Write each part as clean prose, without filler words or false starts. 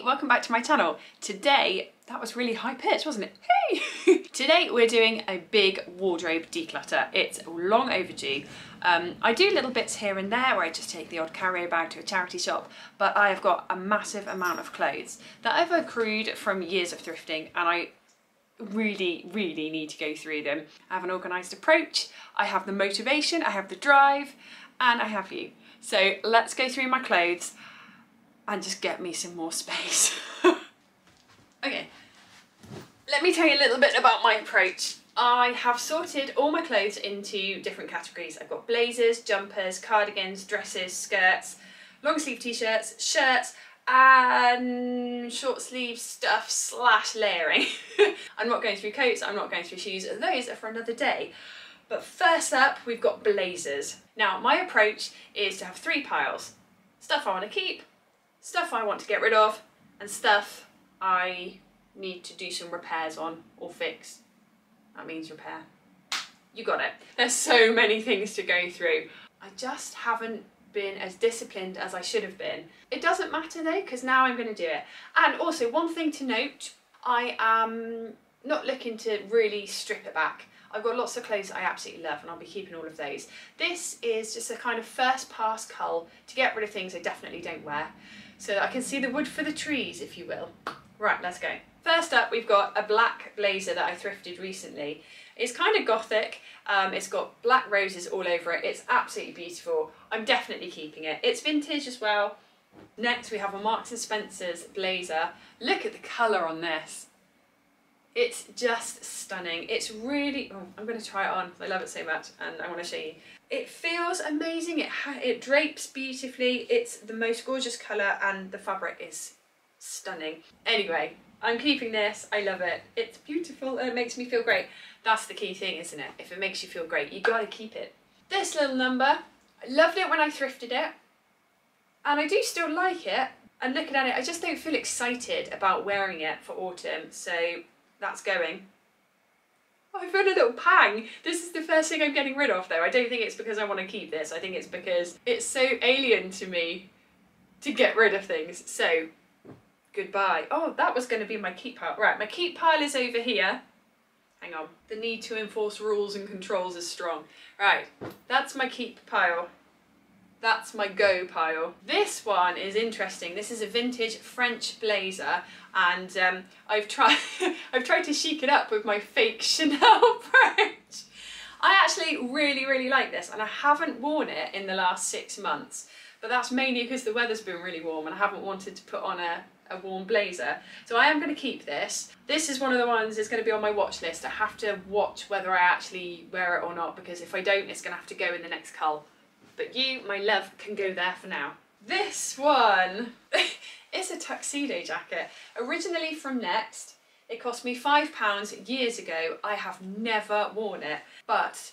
welcome back to my channel. Today, that was really high pitched, wasn't it? Hey! Today we're doing a big wardrobe declutter. It's long overdue. I do little bits here and there where I just take the odd carrier bag to a charity shop, but I have got a massive amount of clothes that I've accrued from years of thrifting, and I really need to go through them. I have an organised approach, I have the motivation, I have the drive, and I have you. So let's go through my clothes and just get me some more space. Okay, let me tell you a little bit about my approach. I have sorted all my clothes into different categories. I've got blazers, jumpers, cardigans, dresses, skirts, long sleeve t-shirts, shirts, and short sleeve stuff / layering. I'm not going through coats, I'm not going through shoes, those are for another day. But first up, we've got blazers. Now, my approach is to have 3 piles. Stuff I want to keep, stuff I want to get rid of, and stuff I need to do some repairs on or fix. That means repair. You got it. There's so many things to go through. I just haven't been as disciplined as I should have been. It doesn't matter though, because now I'm going to do it. And also, one thing to note, I am not looking to really strip it back. I've got lots of clothes I absolutely love, and I'll be keeping all of those. This is just a kind of first pass cull to get rid of things I definitely don't wear, so that I can see the wood for the trees, if you will. Right, let's go. First up, we've got a black blazer that I thrifted recently. It's kind of gothic, it's got black roses all over it, it's absolutely beautiful. I'm definitely keeping it. It's vintage as well. Next we have a Marks and Spencer's blazer. Look at the colour on this. It's just stunning. It's really, oh, I'm going to try it on. I love it so much and I want to show you. It feels amazing. It drapes beautifully. It's the most gorgeous colour and the fabric is stunning. Anyway, I'm keeping this. I love it. It's beautiful and it makes me feel great. That's the key thing, isn't it? If it makes you feel great, you got to keep it. This little number, I loved it when I thrifted it and I do still like it. And looking at it, I just don't feel excited about wearing it for autumn. So that's going. Oh, I feel a little pang. This is the first thing I'm getting rid of though. I don't think it's because I want to keep this. I think it's because it's so alien to me to get rid of things. So, goodbye. Oh, that was going to be my keep pile. Right, my keep pile is over here. Hang on. The need to enforce rules and controls is strong. Right, that's my keep pile. That's my go pile. This one is interesting. This is a vintage French blazer, and I've tried to chic it up with my fake Chanel brooch. I actually really like this, and I haven't worn it in the last 6 months, but that's mainly because the weather's been really warm and I haven't wanted to put on a warm blazer. So I am going to keep this. This is one of the ones that's going to be on my watch list. I have to watch whether I actually wear it or not, because if I don't, it's going to have to go in the next cull. But you, my love, can go there for now. This one is a tuxedo jacket. Originally from Next. It cost me £5 years ago. I have never worn it, but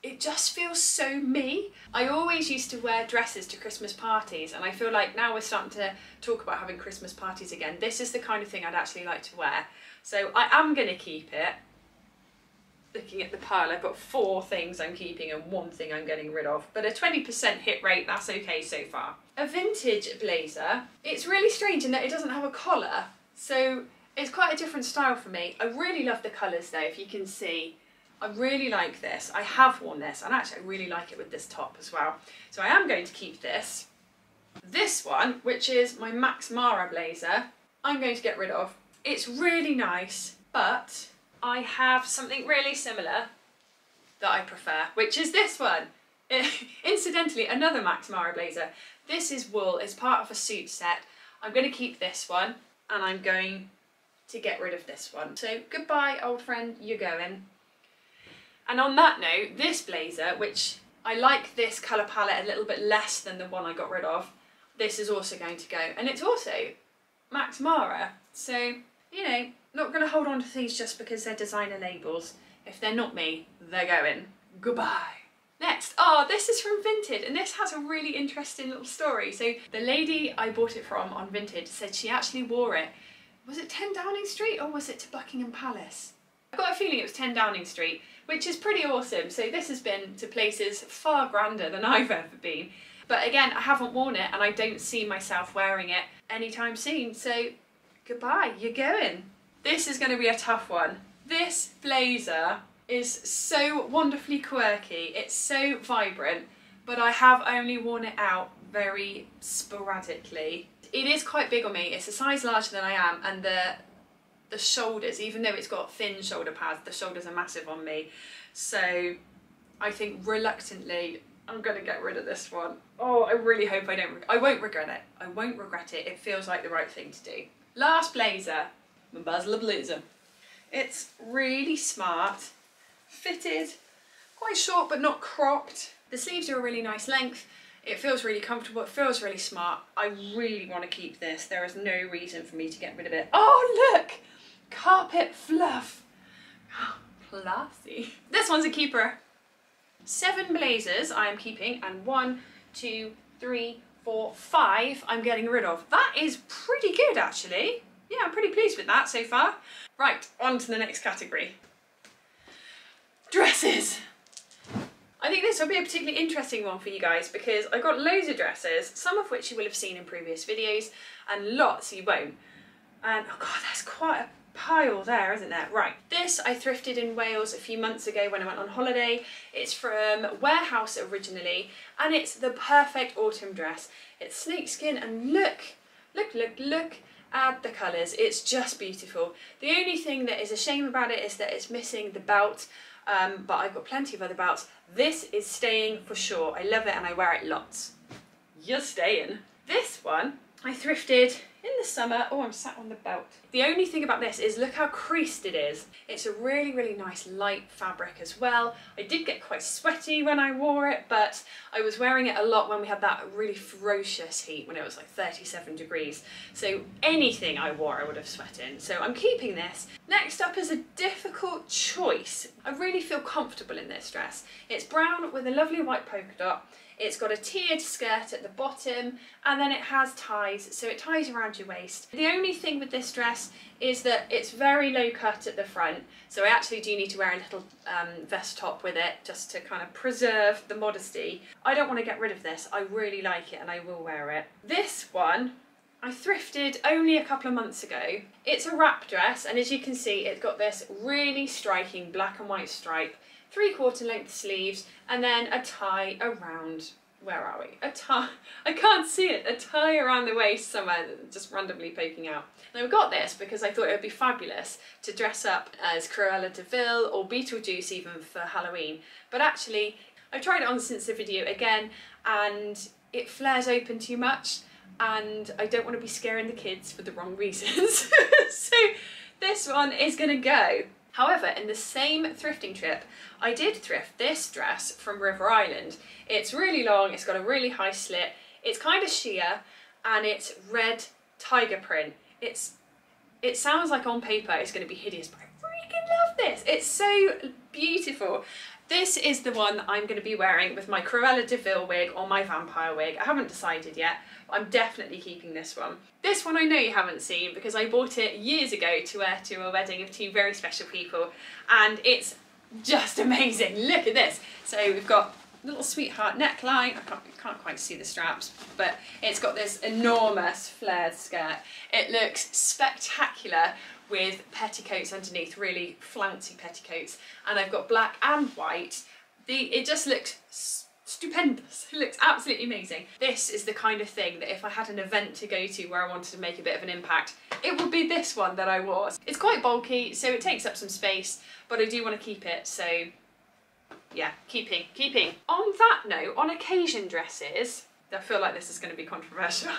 it just feels so me. I always used to wear dresses to Christmas parties, and I feel like now we're starting to talk about having Christmas parties again. This is the kind of thing I'd actually like to wear. So I am going to keep it. Looking at the pile, I've got 4 things I'm keeping and 1 thing I'm getting rid of. But a 20% hit rate, that's okay so far. A vintage blazer. It's really strange in that it doesn't have a collar, so it's quite a different style for me. I really love the colours though, if you can see. I really like this. I have worn this, and actually I really like it with this top as well. So I am going to keep this. This one, which is my Max Mara blazer, I'm going to get rid of. It's really nice, but I have something really similar that I prefer, which is this one. Incidentally, another Max Mara blazer. This is wool, it's part of a suit set. I'm going to keep this one, and I'm going to get rid of this one. So goodbye, old friend, you're going. And on that note, this blazer, which I like this colour palette a little bit less than the one I got rid of, this is also going to go. And it's also Max Mara, so, you know, not going to hold on to things just because they're designer labels. If they're not me, they're going. Goodbye. Next, oh, this is from Vinted, and this has a really interesting little story. So the lady I bought it from on Vinted said she actually wore it. Was it 10 Downing Street or was it to Buckingham Palace? I've got a feeling it was 10 Downing Street, which is pretty awesome. So this has been to places far grander than I've ever been. But again, I haven't worn it and I don't see myself wearing it. anytime soon. So goodbye, you're going. This is going to be a tough one. This blazer is so wonderfully quirky, it's so vibrant, but I have only worn it out very sporadically. It is quite big on me, it's a size larger than I am, and the shoulders, even though it's got thin shoulder pads, the shoulders are massive on me. So I think reluctantly I'm going to get rid of this one. Oh, I really hope I won't regret it. I won't regret it. It feels like the right thing to do. Last blazer, my Basler blazer. It's really smart, fitted, quite short but not cropped. The sleeves are a really nice length. It feels really comfortable, it feels really smart. I really want to keep this. There is no reason for me to get rid of it. Oh look! Carpet fluff. Classy. This one's a keeper. 7 blazers I am keeping, and 1, 2, 3, 4, 5 I'm getting rid of. That is pretty good actually. Yeah, I'm pretty pleased with that so far. Right, on to the next category. Dresses. I think this will be a particularly interesting one for you guys because I've got loads of dresses, some of which you will have seen in previous videos and lots you won't. And oh god, there's quite a pile there, isn't there? Right, this I thrifted in Wales a few months ago when I went on holiday. It's from Warehouse originally, and it's the perfect autumn dress. It's snakeskin, and look at the colours. It's just beautiful. The only thing that is a shame about it is that it's missing the belt, but I've got plenty of other belts. This is staying for sure. I love it and I wear it lots. You're staying. This one I thrifted in the summer. Oh, I'm sat on the belt. The only thing about this is look how creased it is. It's a really, really nice light fabric as well. I did get quite sweaty when I wore it, but I was wearing it a lot when we had that really ferocious heat when it was like 37 degrees. So anything I wore I would have sweat in. So I'm keeping this. Next up is a difficult choice. I really feel comfortable in this dress. It's brown with a lovely white polka dot. It's got a tiered skirt at the bottom, and then it has ties, so it ties around your waist. The only thing with this dress is that it's very low cut at the front, so I actually do need to wear a little vest top with it just to kind of preserve the modesty. I don't want to get rid of this. I really like it and I will wear it. This one I thrifted only a couple of months ago. It's a wrap dress, and as you can see it's got this really striking black and white stripe, 3/4 length sleeves, and then a tie around, where are we? A tie, I can't see it, a tie around the waist somewhere just randomly poking out. Now I got this because I thought it would be fabulous to dress up as Cruella de Vil or Beetlejuice even for Halloween, but actually I've tried it on since the video again and it flares open too much and I don't want to be scaring the kids for the wrong reasons. So this one is gonna go. However, in the same thrifting trip, I did thrift this dress from River Island. It's really long, it's got a really high slit, it's kind of sheer, and it's red tiger print. It sounds like on paper it's going to be hideous, but I freaking love this. It's so beautiful. This is the one that I'm going to be wearing with my Cruella de Vil wig or my vampire wig. I haven't decided yet, but I'm definitely keeping this one. This one I know you haven't seen because I bought it years ago to wear to a wedding of 2 very special people, and it's just amazing. Look at this. So we've got a little sweetheart neckline. I can't quite see the straps, but it's got this enormous flared skirt. It looks spectacular with petticoats underneath, really flouncy petticoats, and I've got black and white. It just looks stupendous. It looks absolutely amazing. This is the kind of thing that if I had an event to go to where I wanted to make a bit of an impact, it would be this one that I wore. It's quite bulky, so it takes up some space, but I do want to keep it, so yeah, keeping. On that note, on occasion dresses, I feel like this is going to be controversial.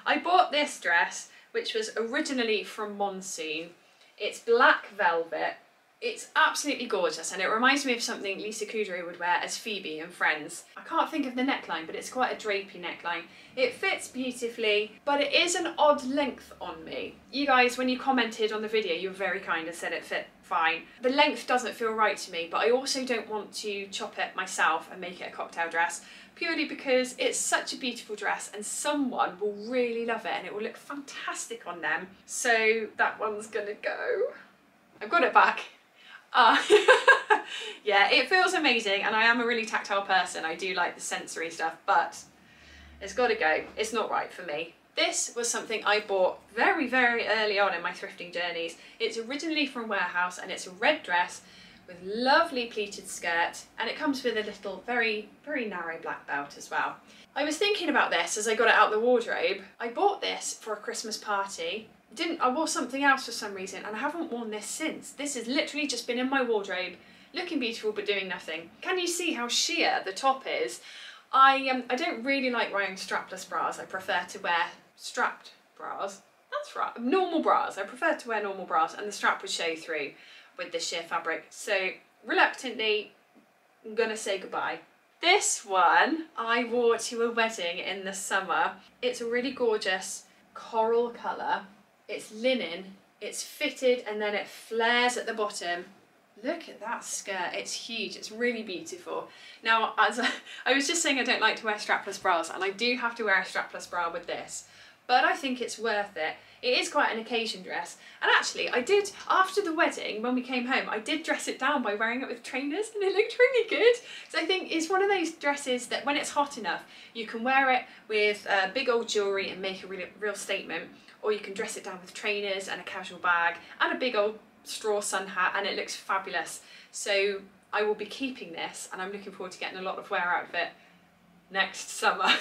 I bought this dress, which was originally from Monsoon. It's black velvet. It's absolutely gorgeous, and it reminds me of something Lisa Kudrow would wear as Phoebe in Friends. I can't think of the neckline, but it's quite a drapey neckline. It fits beautifully, but it is an odd length on me. You guys, when you commented on the video, you were very kind and said it fit fine. The length doesn't feel right to me, but I also don't want to chop it myself and make it a cocktail dress, purely because it's such a beautiful dress and someone will really love it and it will look fantastic on them. So that one's gonna go. I've got it back. Yeah, it feels amazing, and I am a really tactile person. I do like the sensory stuff, but it's got to go. It's not right for me. This was something I bought very, very early on in my thrifting journeys. It's originally from Warehouse and it's a red dress with lovely pleated skirt, and it comes with a little very, very narrow black belt as well. I was thinking about this as I got it out of the wardrobe. I bought this for a Christmas party. I wore something else for some reason and I haven't worn this since. This has literally just been in my wardrobe, looking beautiful but doing nothing. Can you see how sheer the top is? I don't really like wearing strapless bras. I prefer to wear strapped bras. That's right, normal bras. I prefer to wear normal bras, and the strap would show through with this sheer fabric. So reluctantly, I'm gonna say goodbye. This one I wore to a wedding in the summer. It's a really gorgeous coral colour. It's linen, it's fitted, and then it flares at the bottom. Look at that skirt, it's huge, it's really beautiful. Now, as I was just saying, I don't like to wear strapless bras, and I do have to wear a strapless bra with this, but I think it's worth it. It is quite an occasion dress, and actually I did, after the wedding, when we came home, I did dress it down by wearing it with trainers, and it looked really good. So I think it's one of those dresses that when it's hot enough, you can wear it with big old jewellery and make a real statement, or you can dress it down with trainers and a casual bag and a big old straw sun hat, and it looks fabulous. So I will be keeping this, and I'm looking forward to getting a lot of wear out of it next summer.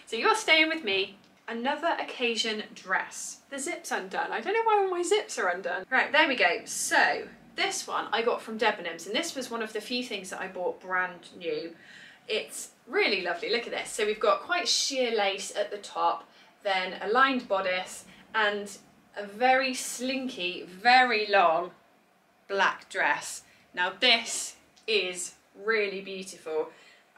So you're staying with me. Another occasion dress. The zip's undone. I don't know why all my zips are undone. Right, there we go. So this one I got from Debenhams, and this was one of the few things that I bought brand new. It's really lovely. Look at this. So we've got quite sheer lace at the top, then a lined bodice, and a very slinky, very long black dress. Now this is really beautiful,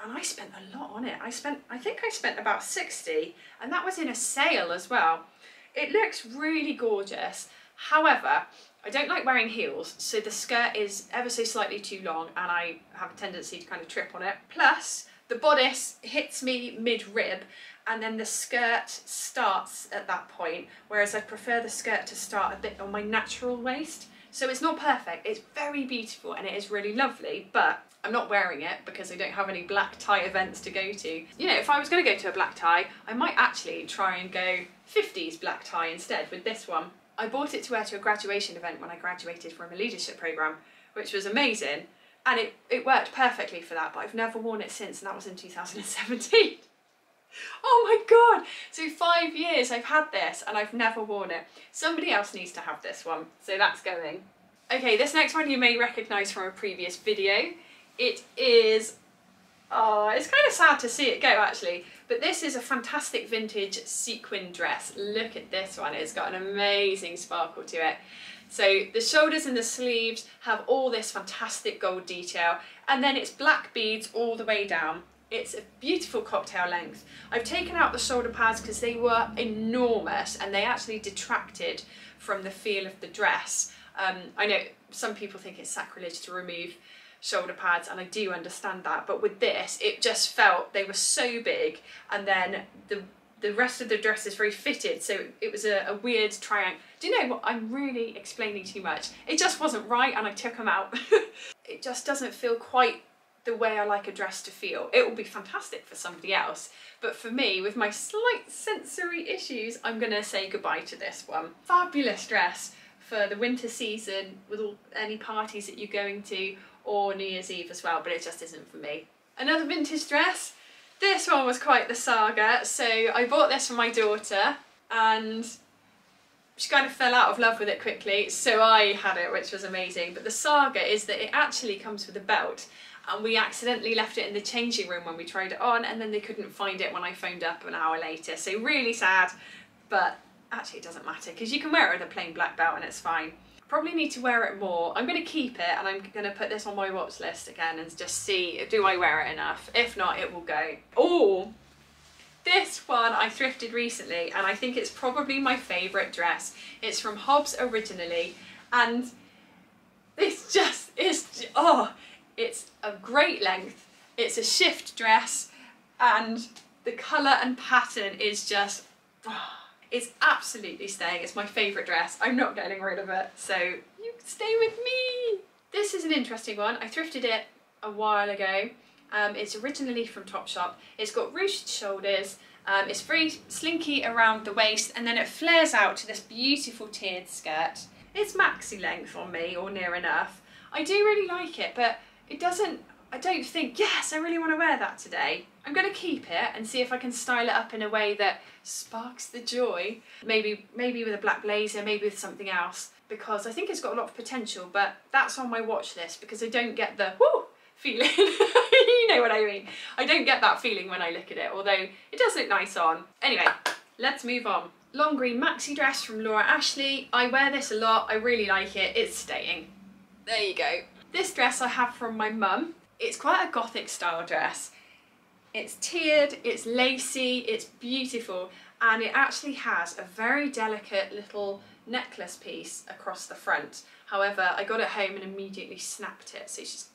and I spent a lot on it. I think I spent about 60, and that was in a sale as well. It looks really gorgeous. However, I don't like wearing heels, so the skirt is ever so slightly too long, and I have a tendency to kind of trip on it. Plus, the bodice hits me mid-rib, and then the skirt starts at that point, whereas I prefer the skirt to start a bit on my natural waist. So it's not perfect, it's very beautiful and it is really lovely, but I'm not wearing it because I don't have any black tie events to go to. You know, if I was going to go to a black tie, I might actually try and go 50s black tie instead with this one. I bought it to wear to a graduation event when I graduated from a leadership programme, which was amazing, and it worked perfectly for that, but I've never worn it since, and that was in 2017. Oh my god! So 5 years I've had this and I've never worn it. Somebody else needs to have this one, so that's going. Okay, this next one you may recognise from a previous video. It is, oh, it's kind of sad to see it go actually, but this is a fantastic vintage sequin dress. Look at this one, it's got an amazing sparkle to it. So the shoulders and the sleeves have all this fantastic gold detail, and then it's black beads all the way down. It's a beautiful cocktail length. I've taken out the shoulder pads because they were enormous and they actually detracted from the feel of the dress. I know some people think it's sacrilege to remove shoulder pads, and I do understand that, but with this it just felt they were so big, and then the rest of the dress is very fitted, so it was a weird triangle. Do you know what, I'm really explaining too much. It just wasn't right and I took them out. It just doesn't feel quite the way I like a dress to feel. It will be fantastic for somebody else, but for me, with my slight sensory issues, I'm gonna say goodbye to this one. Fabulous dress for the winter season with any parties that you're going to, or New Year's Eve as well, but it just isn't for me. Another vintage dress. This one was quite the saga. So I bought this for my daughter and she kind of fell out of love with it quickly, so I had it, which was amazing. But the saga is that it actually comes with a belt, and we accidentally left it in the changing room when we tried it on, and then they couldn't find it when I phoned up an hour later. So really sad, but actually it doesn't matter because you can wear it with a plain black belt and it's fine. Probably need to wear it more. I'm going to keep it, and I'm going to put this on my watch list again and just see, do I wear it enough? If not, it will go. Oh, this one I thrifted recently, and I think it's probably my favourite dress. It's from Hobbs originally, and this just is, oh, it's a great length. It's a shift dress, and the colour and pattern is just, oh, it's absolutely staying. It's my favourite dress. I'm not getting rid of it, so you stay with me. This is an interesting one. I thrifted it a while ago. It's originally from Topshop. It's got ruched shoulders It's very slinky around the waist, and then it flares out to this beautiful tiered skirt. It's maxi length on me, or near enough. I do really like it, but it doesn't, I don't think, yes, I really want to wear that today. I'm going to keep it and see if I can style it up in a way that sparks the joy. Maybe with a black blazer, maybe with something else, because I think it's got a lot of potential, but that's on my watch list because I don't get the woo feeling. You know what I mean? I don't get that feeling when I look at it, although it does look nice on. Anyway, let's move on. Long green maxi dress from Laura Ashley. I wear this a lot, I really like it, it's staying. There you go. This dress I have from my mum. It's quite a gothic style dress. It's tiered, it's lacy, it's beautiful, and it actually has a very delicate little necklace piece across the front. However, I got it home and immediately snapped it, so she's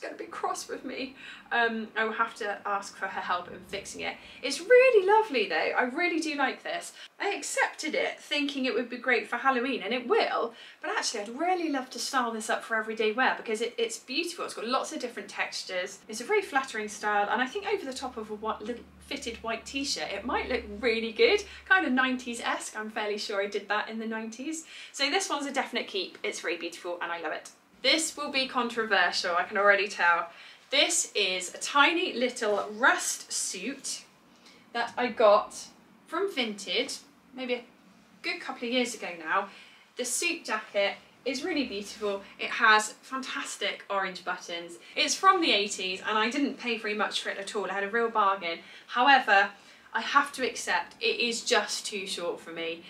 going to be cross with me. I will have to ask for her help in fixing it. It's really lovely though, I really do like this. I accepted it thinking it would be great for Halloween, and it will, but actually I'd really love to style this up for everyday wear because it's beautiful. It's got lots of different textures. It's a very flattering style, and I think over the top of a little fitted white t-shirt it might look really good, kind of 90s-esque. I'm fairly sure I did that in the 90s. So this one's a definite keep. It's very beautiful and I love it. This will be controversial, I can already tell. This is a tiny little rust suit that I got from Vinted, maybe a good couple of years ago now. The suit jacket is really beautiful. It has fantastic orange buttons. It's from the 80s and I didn't pay very much for it at all. I had a real bargain. However, I have to accept it is just too short for me.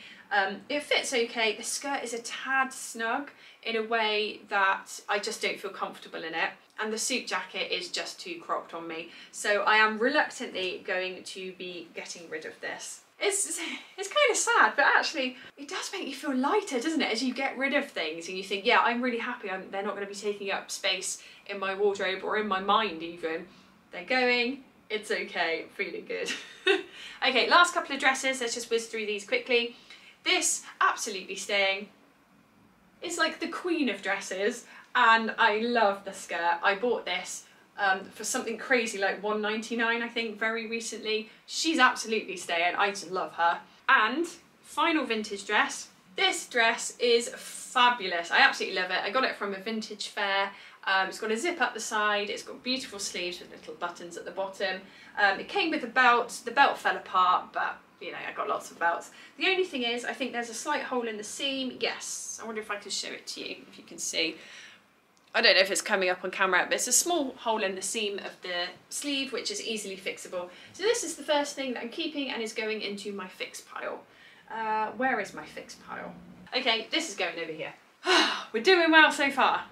It fits okay. The skirt is a tad snug in a way that I just don't feel comfortable in it, and the suit jacket is just too cropped on me. So I am reluctantly going to be getting rid of this. It's kind of sad, but actually it does make you feel lighter, doesn't it, as you get rid of things and you think, yeah, I'm really happy they're not going to be taking up space in my wardrobe or in my mind even. They're going, it's okay, feeling good. Okay, last couple of dresses, let's just whiz through these quickly. This, absolutely staying. It's like the queen of dresses, and I love the skirt. I bought this for something crazy like $1.99 I think very recently. She's absolutely staying, I just love her. And final vintage dress. This dress is fabulous, I absolutely love it. I got it from a vintage fair. It's got a zip up the side, it's got beautiful sleeves with little buttons at the bottom. It came with a belt, the belt fell apart, but you know, I got lots of belts. The only thing is, I think there's a slight hole in the seam. Yes, I wonder if I can show it to you, if you can see. I don't know if it's coming up on camera, but it's a small hole in the seam of the sleeve, which is easily fixable. So this is the first thing that I'm keeping and is going into my fix pile. Where is my fix pile? Okay, this is going over here. We're doing well so far.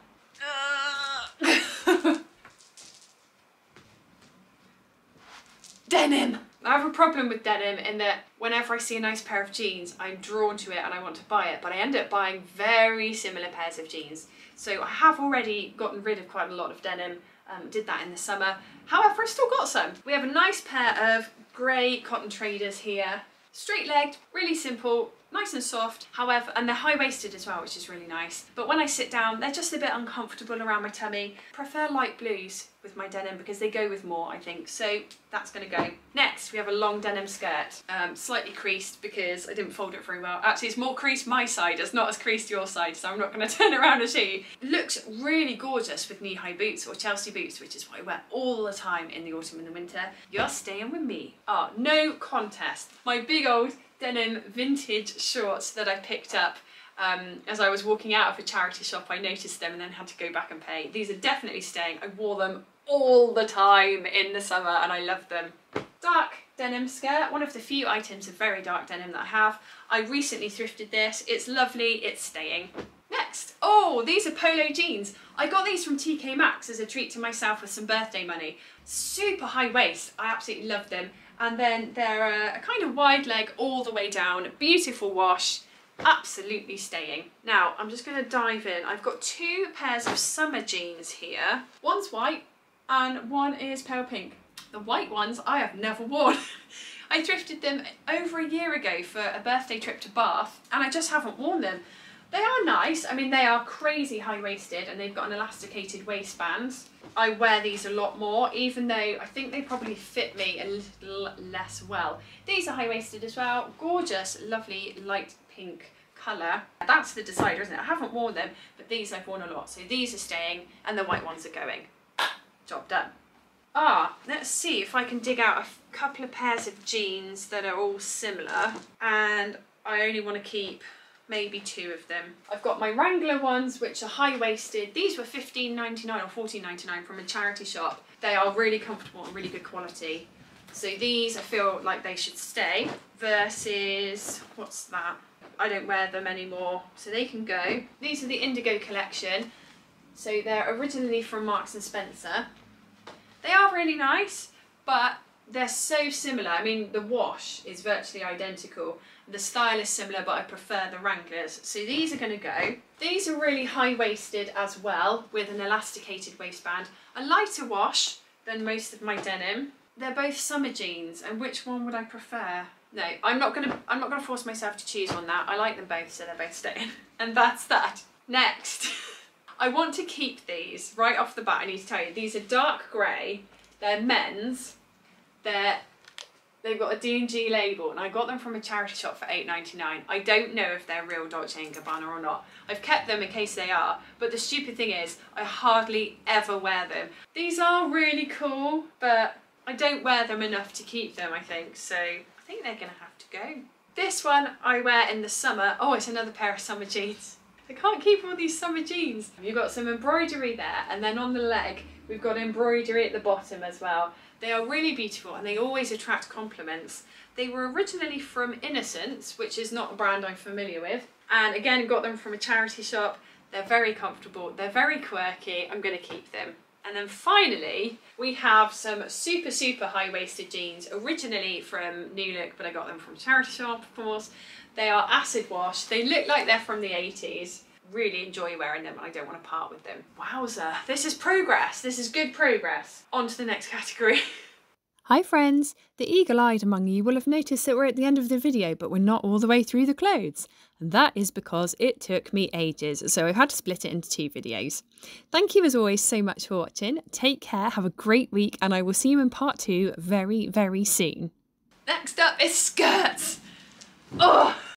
Denim! I have a problem with denim in that whenever I see a nice pair of jeans, I'm drawn to it and I want to buy it, but I end up buying very similar pairs of jeans. So I have already gotten rid of quite a lot of denim, did that in the summer. However, I've still got some. We have a nice pair of grey cotton traders here. Straight legged, really simple, nice and soft, however, and they're high-waisted as well, which is really nice. But when I sit down, they're just a bit uncomfortable around my tummy. I prefer light blues with my denim because they go with more, I think, so that's gonna go. Next, we have a long denim skirt, slightly creased because I didn't fold it very well. Actually, it's more creased my side, it's not as creased your side, so I'm not gonna turn around and show you. It looks really gorgeous with knee-high boots or Chelsea boots, which is what I wear all the time in the autumn and the winter. You're staying with me. Oh, no contest. My big old denim vintage shorts that I picked up as I was walking out of a charity shop. I noticed them and then had to go back and pay. These are definitely staying. I wore them all the time in the summer and I love them. Dark denim skirt, one of the few items of very dark denim that I have. I recently thrifted this. It's lovely, it's staying. Next, oh, these are polo jeans. I got these from TK Maxx as a treat to myself with some birthday money. Super high waist, I absolutely love them. And then they're a kind of wide leg all the way down, beautiful wash, absolutely staying. Now, I'm just gonna dive in. I've got two pairs of summer jeans here. One's white and one is pale pink. The white ones I have never worn. I thrifted them over a year ago for a birthday trip to Bath and I just haven't worn them. They are nice. I mean, they are crazy high-waisted and they've got an elasticated waistband. I wear these a lot more, even though I think they probably fit me a little less well. These are high-waisted as well. Gorgeous, lovely, light pink colour. That's the decider, isn't it? I haven't worn them, but these I've worn a lot. So these are staying and the white ones are going. Job done. Let's see if I can dig out a couple of pairs of jeans that are all similar, and I only want to keep maybe 2 of them. I've got my Wrangler ones, which are high-waisted. These were $15.99 or $14.99 from a charity shop. They are really comfortable and really good quality. So these I feel like they should stay, versus, what's that? I don't wear them anymore, so they can go. These are the Indigo collection. So they're originally from Marks and Spencer. They are really nice, but they're so similar. I mean, the wash is virtually identical. The style is similar, but I prefer the Wranglers. So these are going to go. These are really high-waisted as well, with an elasticated waistband. A lighter wash than most of my denim. They're both summer jeans, and which one would I prefer? No, I'm not gonna force myself to choose on that. I like them both, so they're both staying. And that's that. Next. I want to keep these right off the bat. I need to tell you, these are dark grey. They're men's. They've got a D&G label, and I got them from a charity shop for $8.99. I don't know if they're real Dolce & Gabbana or not. I've kept them in case they are, but the stupid thing is I hardly ever wear them. These are really cool, but I don't wear them enough to keep them, I think, so I think they're gonna have to go. This one I wear in the summer. Oh, it's another pair of summer jeans. I can't keep all these summer jeans. You've got some embroidery there, and then on the leg we've got embroidery at the bottom as well. They are really beautiful and they always attract compliments. They were originally from Innocence, which is not a brand I'm familiar with, and again got them from a charity shop. They're very comfortable, they're very quirky. I'm going to keep them. And then finally we have some super high-waisted jeans, originally from New Look, but I got them from a charity shop, of course. They are acid wash. They look like they're from the 80s. Really enjoy wearing them. I don't want to part with them. Wowza, this is progress. This is good progress. On to the next category. Hi friends! The eagle-eyed among you will have noticed that we're at the end of the video, but we're not all the way through the clothes. And that is because it took me ages, so I've had to split it into 2 videos. Thank you as always so much for watching. Take care, have a great week, and I will see you in part 2 very soon. Next up is skirts. Oh!